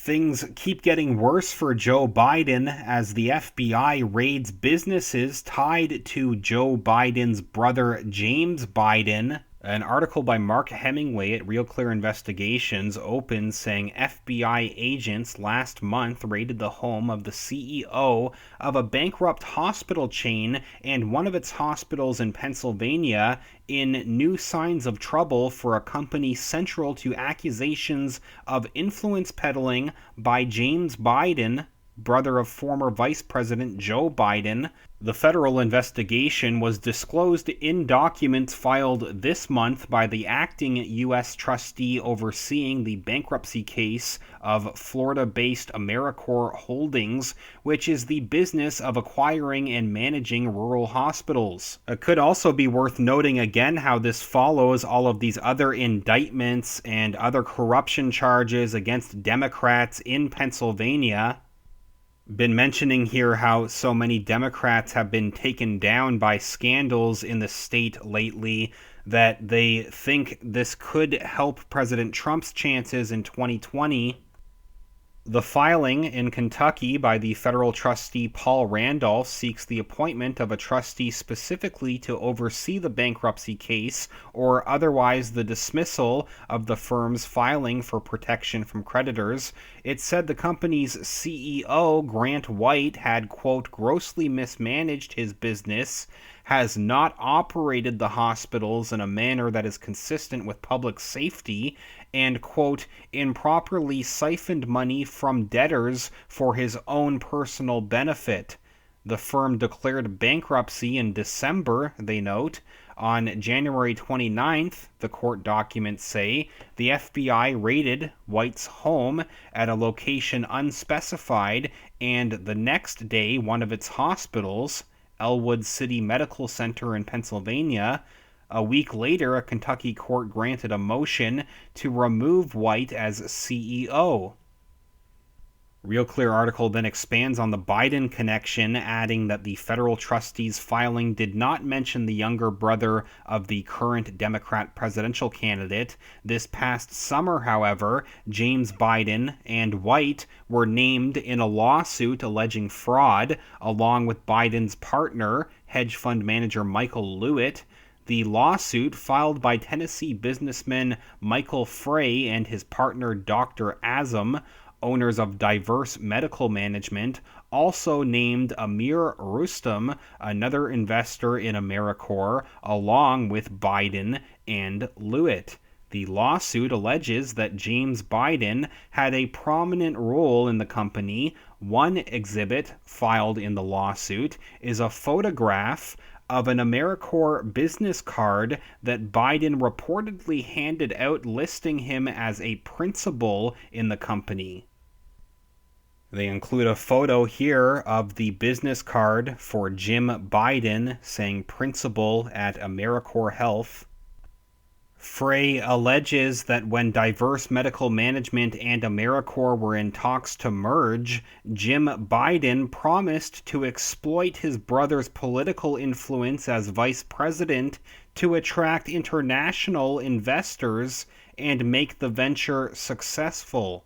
Things keep getting worse for Joe Biden as the FBI raids businesses tied to Joe Biden's brother James Biden. An article by Mark Hemingway at Real Clear Investigations opens saying FBI agents last month raided the home of the CEO of a bankrupt hospital chain and one of its hospitals in Pennsylvania in new signs of trouble for a company central to accusations of influence peddling by James Biden, brother of former Vice President Joe Biden. The federal investigation was disclosed in documents filed this month by the acting U.S. trustee overseeing the bankruptcy case of Florida-based AmeriCorps Holdings, which is the business of acquiring and managing rural hospitals. It could also be worth noting again how this follows all of these other indictments and other corruption charges against Democrats in Pennsylvania. Been mentioning here how so many Democrats have been taken down by scandals in the state lately that they think this could help President Trump's chances in 2020. The filing in Kentucky by the federal trustee Paul Randolph seeks the appointment of a trustee specifically to oversee the bankruptcy case or otherwise the dismissal of the firm's filing for protection from creditors. It said the company's CEO, Grant White, had, quote, grossly mismanaged his business, has not operated the hospitals in a manner that is consistent with public safety, and, quote, improperly siphoned money from debtors for his own personal benefit. The firm declared bankruptcy in December, they note. On January 29th, the court documents say, the FBI raided White's home at a location unspecified, and the next day one of its hospitals, Elwood City Medical Center in Pennsylvania. A week later, a Kentucky court granted a motion to remove White as CEO. Real Clear article then expands on the Biden connection, adding that the federal trustee's filing did not mention the younger brother of the current Democrat presidential candidate. This past summer, however, James Biden and White were named in a lawsuit alleging fraud, along with Biden's partner, hedge fund manager Michael Lewitt. The lawsuit, filed by Tennessee businessman Michael Frey and his partner Dr. Azam, owners of Diverse Medical Management, also named Amir Rustam, another investor in AmeriCorps, along with Biden and Lewitt. The lawsuit alleges that James Biden had a prominent role in the company. One exhibit filed in the lawsuit is a photograph of an AmeriCorps business card that Biden reportedly handed out listing him as a principal in the company. They include a photo here of the business card for Jim Biden saying principal at AmeriCorps Health. Frey alleges that when Diverse Medical Management and AmeriCorps were in talks to merge, Jim Biden promised to exploit his brother's political influence as vice president to attract international investors and make the venture successful.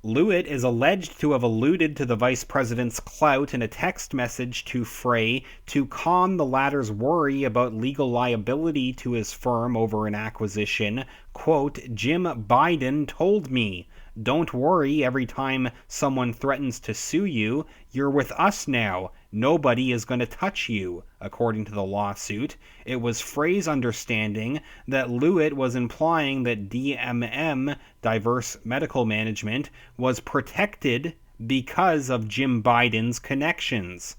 Lewitt is alleged to have alluded to the vice president's clout in a text message to Frey to calm the latter's worry about legal liability to his firm over an acquisition. Quote, Jim Biden told me, don't worry every time someone threatens to sue you, you're with us now. Nobody is going to touch you, according to the lawsuit. It was Frey's understanding that Lewitt was implying that DMM, Diverse Medical Management, was protected because of Jim Biden's connections.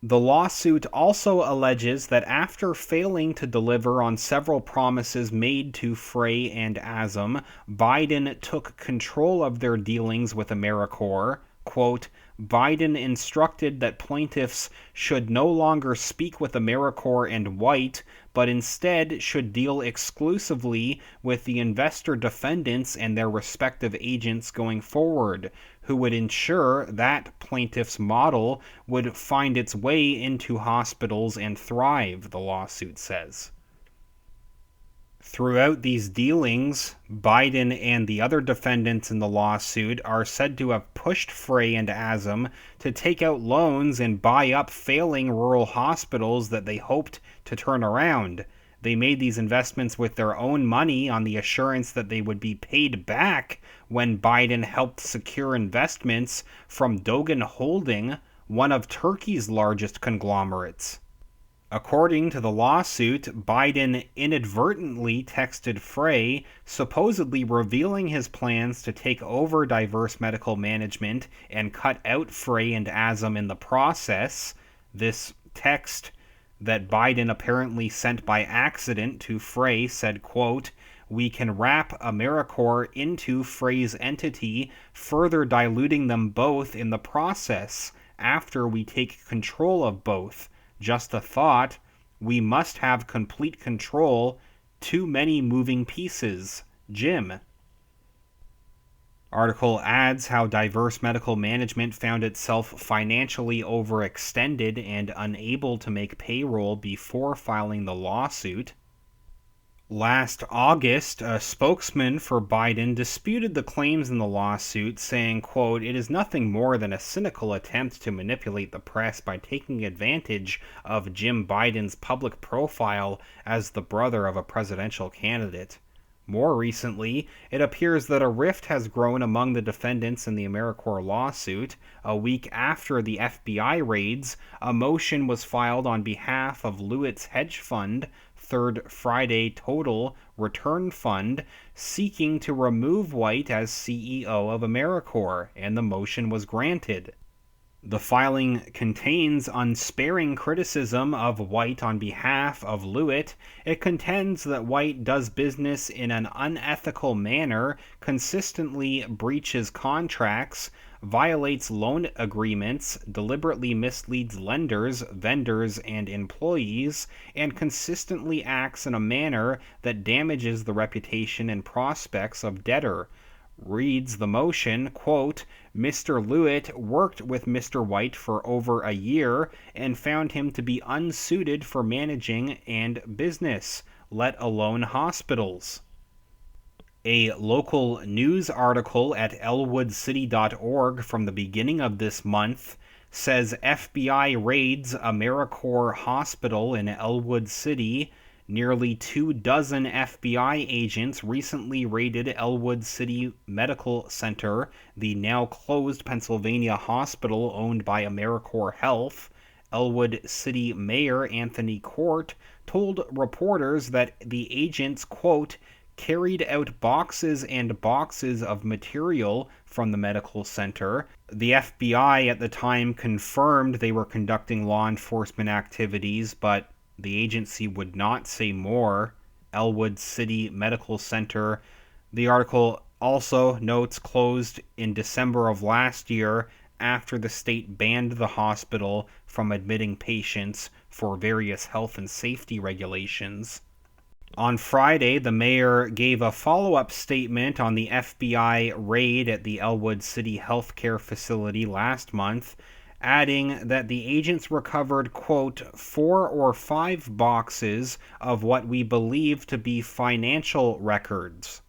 The lawsuit also alleges that after failing to deliver on several promises made to Frey and Azam, Biden took control of their dealings with AmeriCorps. Quote, Biden instructed that plaintiffs should no longer speak with AmeriCorps and White, but instead should deal exclusively with the investor defendants and their respective agents going forward, who would ensure that plaintiff's model would find its way into hospitals and thrive, the lawsuit says. Throughout these dealings, Biden and the other defendants in the lawsuit are said to have pushed Frey and Azem to take out loans and buy up failing rural hospitals that they hoped to turn around. They made these investments with their own money on the assurance that they would be paid back when Biden helped secure investments from Dogan Holding, one of Turkey's largest conglomerates. According to the lawsuit, Biden inadvertently texted Frey, supposedly revealing his plans to take over Diverse Medical Management and cut out Frey and Azem in the process. This text that Biden apparently sent by accident to Frey said, quote, "We can wrap AmeriCorps into Frey's entity, further diluting them both in the process after we take control of both. Just a thought, we must have complete control. Too many moving pieces. Jim." Article adds how Diverse Medical Management found itself financially overextended and unable to make payroll before filing the lawsuit. Last August, a spokesman for Biden disputed the claims in the lawsuit, saying, quote, "It is nothing more than a cynical attempt to manipulate the press by taking advantage of Jim Biden's public profile as the brother of a presidential candidate." More recently, it appears that a rift has grown among the defendants in the AmeriCorps lawsuit. A week after the FBI raids, a motion was filed on behalf of Lewitt's hedge fund, Third Friday Total Return Fund, seeking to remove White as CEO of AmeriCorps, and the motion was granted. The filing contains unsparing criticism of White on behalf of Lewitt. It contends that White does business in an unethical manner, consistently breaches contracts, violates loan agreements, deliberately misleads lenders, vendors, and employees, and consistently acts in a manner that damages the reputation and prospects of debtor. Reads the motion, quote, "Mr. Lewitt worked with Mr. White for over a year and found him to be unsuited for managing and business, let alone hospitals." A local news article at elwoodcity.org from the beginning of this month says FBI raids AmeriCorps Hospital in Elwood City. Nearly 24 FBI agents recently raided Elwood City Medical Center, the now closed Pennsylvania hospital owned by AmeriCorps Health. Elwood City Mayor Anthony Court told reporters that the agents, quote, "carried out boxes and boxes of material from the medical center." The FBI at the time confirmed they were conducting law enforcement activities, but the agency would not say more. Elwood City Medical Center, the article also notes, closed in December of last year after the state banned the hospital from admitting patients for various health and safety regulations. On Friday, the mayor gave a follow-up statement on the FBI raid at the Elwood City Healthcare Facility last month, adding that the agents recovered, quote, 4 or 5 boxes of what we believe to be financial records.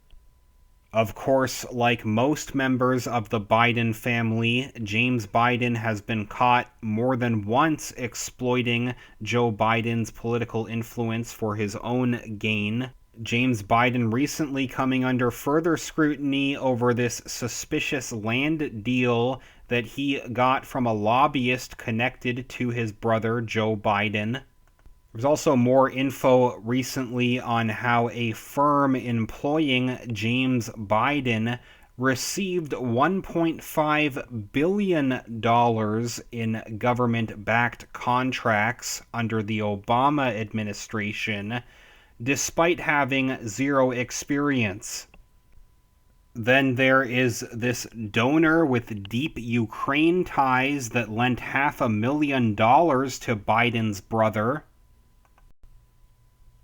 Of course, like most members of the Biden family, James Biden has been caught more than once exploiting Joe Biden's political influence for his own gain. James Biden recently coming under further scrutiny over this suspicious land deal that he got from a lobbyist connected to his brother Joe Biden. There's also more info recently on how a firm employing James Biden received $1.5 billion in government-backed contracts under the Obama administration, despite having zero experience. Then there is this donor with deep Ukraine ties that lent $500,000 to Biden's brother.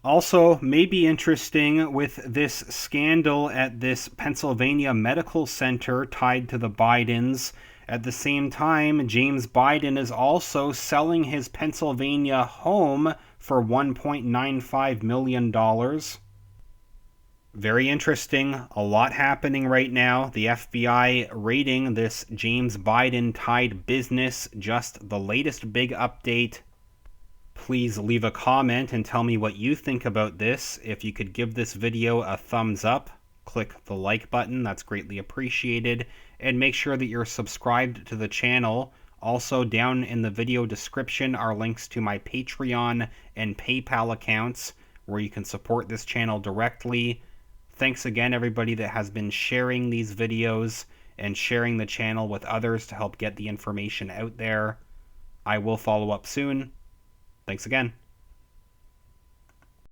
Also, may be interesting with this scandal at this Pennsylvania medical center tied to the Bidens. At the same time, James Biden is also selling his Pennsylvania home for $1.95 million. Very interesting. A lot happening right now. The FBI raiding this James Biden tied business. Just the latest big update. Please leave a comment and tell me what you think about this. If you could give this video a thumbs up, click the like button. That's greatly appreciated. And make sure that you're subscribed to the channel. Also, down in the video description are links to my Patreon and PayPal accounts where you can support this channel directly. Thanks again, everybody that has been sharing these videos and sharing the channel with others to help get the information out there. I will follow up soon. Thanks again.